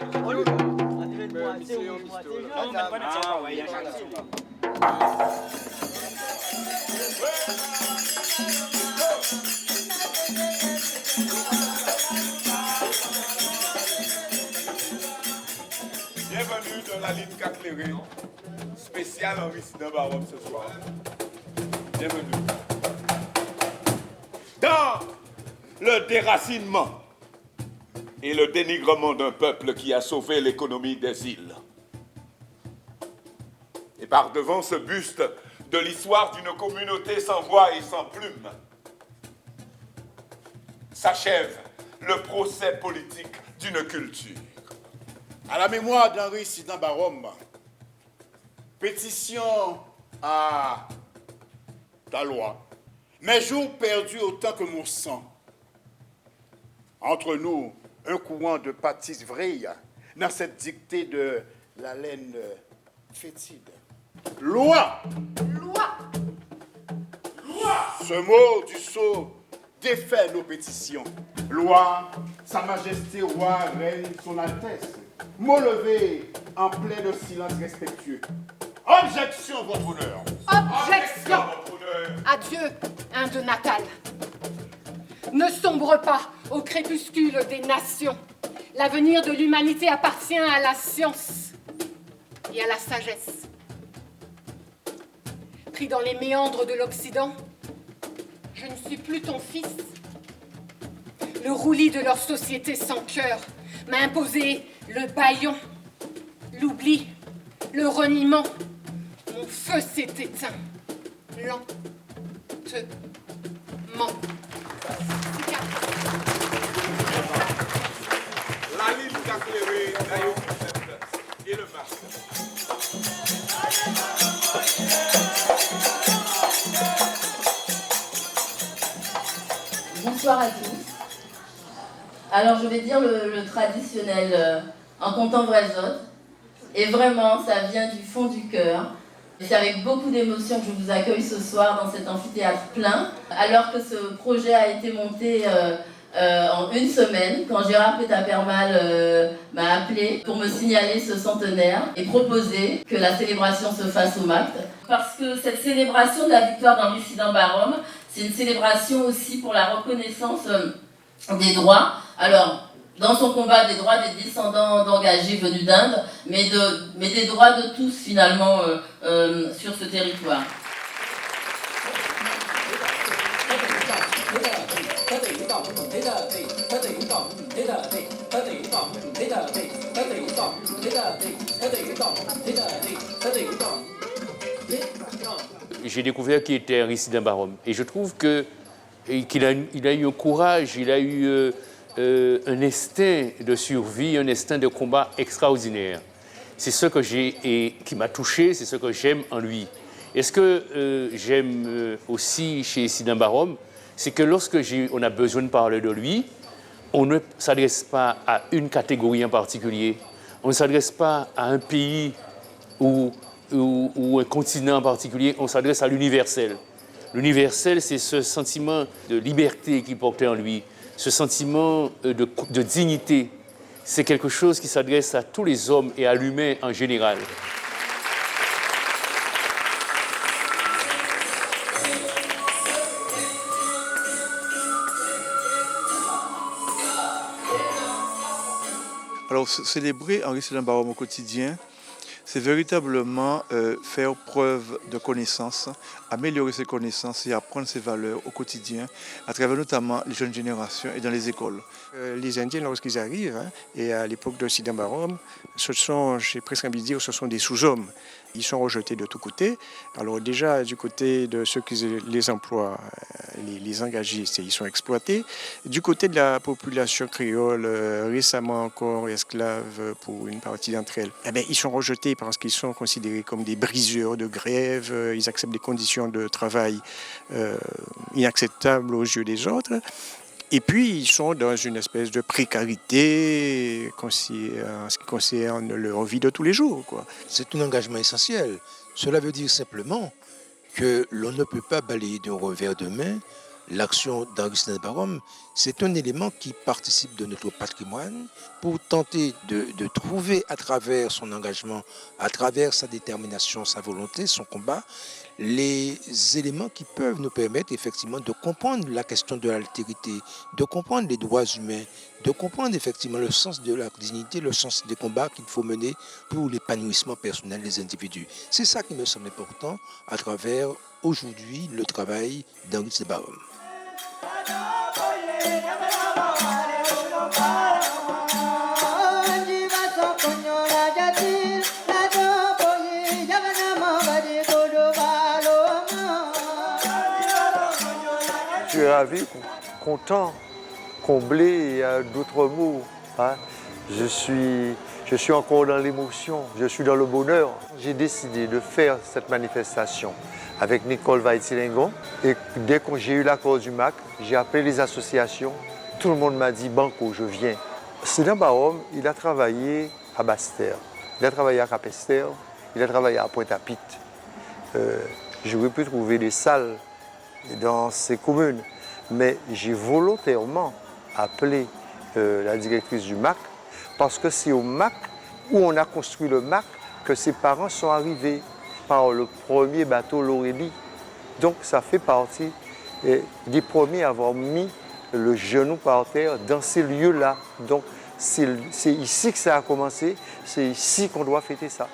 Bienvenue dans la ligne éclairée spéciale en résident Barom ce soir. Bienvenue. Dans le déracinement et le dénigrement d'un peuple qui a sauvé l'économie des îles. Et par devant ce buste de l'histoire d'une communauté sans voix et sans plume, s'achève le procès politique d'une culture. À la mémoire d'Henri Sidant Barom, pétition à ta loi, mes jours perdus autant que mon sang. Entre nous, un courant de pâtisse vraie dans cette dictée de la laine fétide. Loi! Loi! Loi! Ce mot du sceau défait nos pétitions. Loi, Sa Majesté Roi, Reine, Son Altesse. Mot levé en plein de silence respectueux. Objection, votre honneur. Objection! Adieu, Inde natale. Ne sombre pas au crépuscule des nations. L'avenir de l'humanité appartient à la science et à la sagesse. Pris dans les méandres de l'Occident, je ne suis plus ton fils. Le roulis de leur société sans cœur m'a imposé le bâillon, l'oubli, le reniement. Mon feu s'est éteint, lentement. La ligne éclairée d'ailleurs et le masque. Bonsoir à tous. Alors je vais dire le traditionnel en comptant Vraizotte. Et vraiment, ça vient du fond du cœur. C'est avec beaucoup d'émotion que je vous accueille ce soir dans cet amphithéâtre plein. Alors que ce projet a été monté en une semaine, quand Gérard Pétapermal m'a appelé pour me signaler ce centenaire et proposer que la célébration se fasse au MACT. Parce que cette célébration de la victoire d'Henri Sidant Barom, c'est une célébration aussi pour la reconnaissance des droits. Alors, dans son combat des droits des descendants d'engagés venus d'Inde, mais des droits de tous finalement sur ce territoire. J'ai découvert qui était Henri Sidant Barom et je trouve qu'il a eu un courage, il a eu un instinct de survie, un instinct de combat extraordinaire. C'est ce que j'ai et qui m'a touché, c'est ce que j'aime en lui. Et ce que j'aime aussi chez Sidant Barom, c'est que lorsque on a besoin de parler de lui, on ne s'adresse pas à une catégorie en particulier, on ne s'adresse pas à un pays ou un continent en particulier, on s'adresse à l'universel. L'universel, c'est ce sentiment de liberté qu'il portait en lui, ce sentiment de dignité. C'est quelque chose qui s'adresse à tous les hommes et à l'humain en général. Alors, célébrer Henri Sidant Barom au quotidien, c'est véritablement faire preuve de connaissances, améliorer ses connaissances et apprendre ses valeurs au quotidien, à travers notamment les jeunes générations et dans les écoles. Les Indiens, lorsqu'ils arrivent, et à l'époque de Sidant Barom, j'ai presque envie de dire, ce sont des sous-hommes. Ils sont rejetés de tous côtés. Alors déjà, du côté de ceux qui les emploient, les engagés, ils sont exploités. Du côté de la population créole, récemment encore esclaves pour une partie d'entre elles, ils sont rejetés parce qu'ils sont considérés comme des briseurs de grève. Ils acceptent des conditions de travail inacceptables aux yeux des autres. Et puis, ils sont dans une espèce de précarité en ce qui concerne leur vie de tous les jours, quoi. C'est un engagement essentiel. Cela veut dire simplement que l'on ne peut pas balayer d'un revers de main l'action d'Henri Barom, c'est un élément qui participe de notre patrimoine pour tenter de trouver à travers son engagement, à travers sa détermination, sa volonté, son combat, les éléments qui peuvent nous permettre effectivement de comprendre la question de l'altérité, de comprendre les droits humains, de comprendre effectivement le sens de la dignité, le sens des combats qu'il faut mener pour l'épanouissement personnel des individus. C'est ça qui me semble important à travers aujourd'hui le travail d'Henri Barom. Je suis ravi, content, comblé, il y a d'autres mots. Hein. Je suis encore dans l'émotion, je suis dans le bonheur. J'ai décidé de faire cette manifestation avec Nicole Vaitilingon. Et dès que j'ai eu l'accord du MAC, j'ai appelé les associations. Tout le monde m'a dit « Banco, je viens ». Sidan Barom, il a travaillé à Basse-Terre, il a travaillé à Capesterre, il a travaillé à Pointe-à-Pitre. J'aurais pu trouver des salles dans ces communes, mais j'ai volontairement appelé la directrice du MAC parce que c'est au MAC, où on a construit le MAC, que ses parents sont arrivés par le premier bateau l'Aurélie. Donc ça fait partie des premiers à avoir mis le genou par terre dans ces lieux-là. Donc c'est ici que ça a commencé, c'est ici qu'on doit fêter ça.